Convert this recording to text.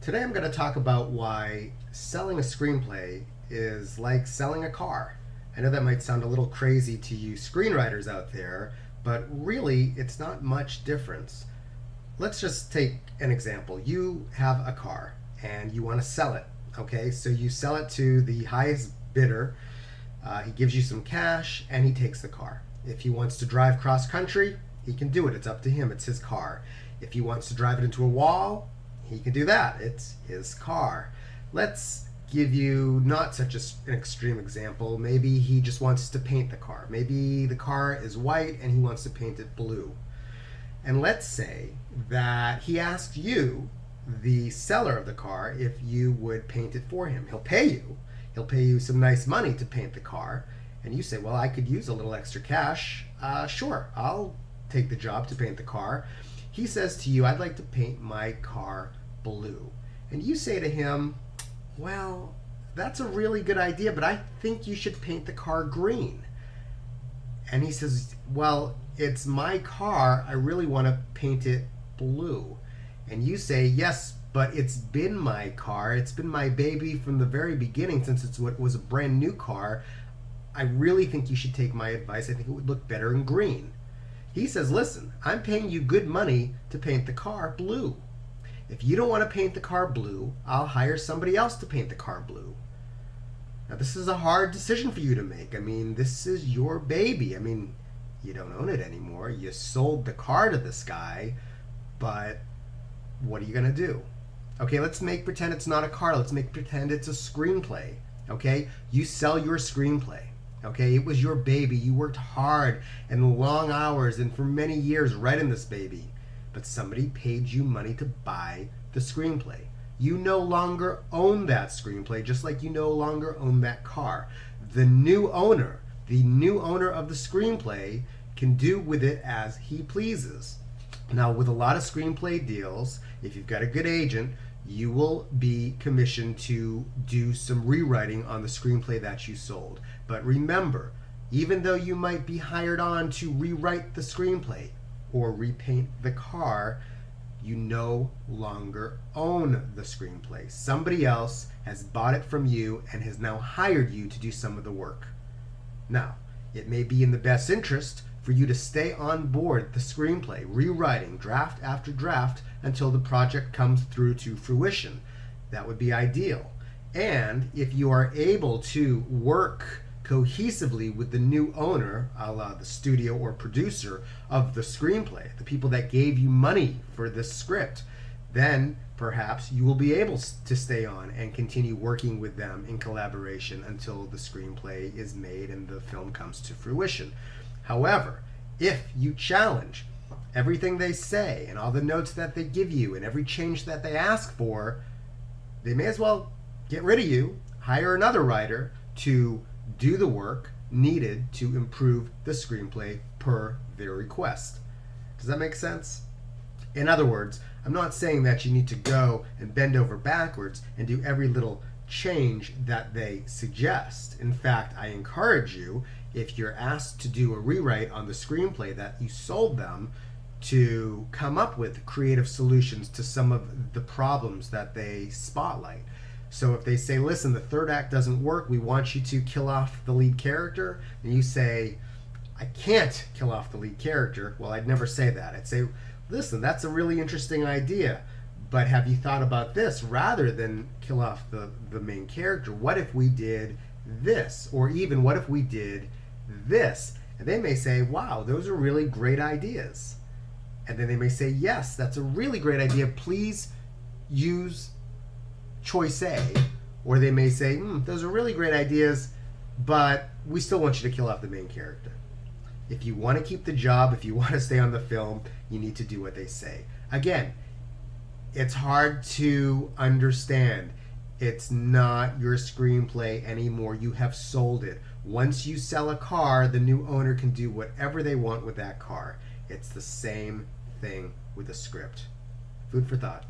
Today I'm going to talk about why selling a screenplay is like selling a car. I know that might sound a little crazy to you screenwriters out there, but really it's not much difference. Let's just take an example. You have a car and you want to sell it. Okay, so you sell it to the highest bidder. He gives you some cash and he takes the car. If he wants to drive cross country, he can do it. It's up to him. It's his car. If he wants to drive it into a wall, he can do that. It's his car. Let's give you not such an extreme example. Maybe he just wants to paint the car. Maybe the car is white and he wants to paint it blue. And let's say that he asked you, the seller of the car, if you would paint it for him. He'll pay you. He'll pay you some nice money to paint the car. And you say, well, I could use a little extra cash. Sure, I'll take the job to paint the car. He says to you, I'd like to paint my car blue. And you say to him, well, that's a really good idea, but I think you should paint the car green. And he says, well, it's my car. I really want to paint it blue. And you say, yes, but it's been my car. It's been my baby from the very beginning, since it was a brand new car. I really think you should take my advice. I think it would look better in green. He says, listen, I'm paying you good money to paint the car blue. If you don't want to paint the car blue, I'll hire somebody else to paint the car blue. Now, this is a hard decision for you to make. I mean, this is your baby. I mean, you don't own it anymore. You sold the car to this guy, but what are you going to do? Okay, let's pretend it's not a car. Let's pretend it's a screenplay. Okay, you sell your screenplay. Okay, it was your baby. You worked hard and long hours and for many years writing this baby. But somebody paid you money to buy the screenplay. You no longer own that screenplay, just like you no longer own that car. The new owner of the screenplay, can do with it as he pleases. Now, with a lot of screenplay deals, if you've got a good agent, you will be commissioned to do some rewriting on the screenplay that you sold. But remember, even though you might be hired on to rewrite the screenplay or repaint the car, you no longer own the screenplay. Somebody else has bought it from you and has now hired you to do some of the work. Now, it may be in the best interest for you to stay on board the screenplay, rewriting draft after draft until the project comes through to fruition. That would be ideal. And if you are able to work cohesively with the new owner, a la the studio or producer of the screenplay, the people that gave you money for this script, then perhaps you will be able to stay on and continue working with them in collaboration until the screenplay is made and the film comes to fruition. However, if you challenge everything they say and all the notes that they give you and every change that they ask for, they may as well get rid of you, hire another writer to do the work needed to improve the screenplay per their request. Does that make sense? In other words, I'm not saying that you need to go and bend over backwards and do every little change that they suggest. In fact, I encourage you, if you're asked to do a rewrite on the screenplay that you sold them, to come up with creative solutions to some of the problems that they spotlight. So if they say, listen, the third act doesn't work, we want you to kill off the lead character, and you say, I can't kill off the lead character, well, I'd never say that. I'd say, listen, that's a really interesting idea, but have you thought about this? Rather than kill off the main character, what if we did this? Or even, what if we did this? And they may say, wow, those are really great ideas. And then they may say, yes, that's a really great idea. Please use choice A. Or they may say, those are really great ideas, but we still want you to kill off the main character. If you want to keep the job, if you want to stay on the film, you need to do what they say. Again, it's hard to understand. It's not your screenplay anymore. You have sold it. Once you sell a car, the new owner can do whatever they want with that car. It's the same thing with a script. Food for thought.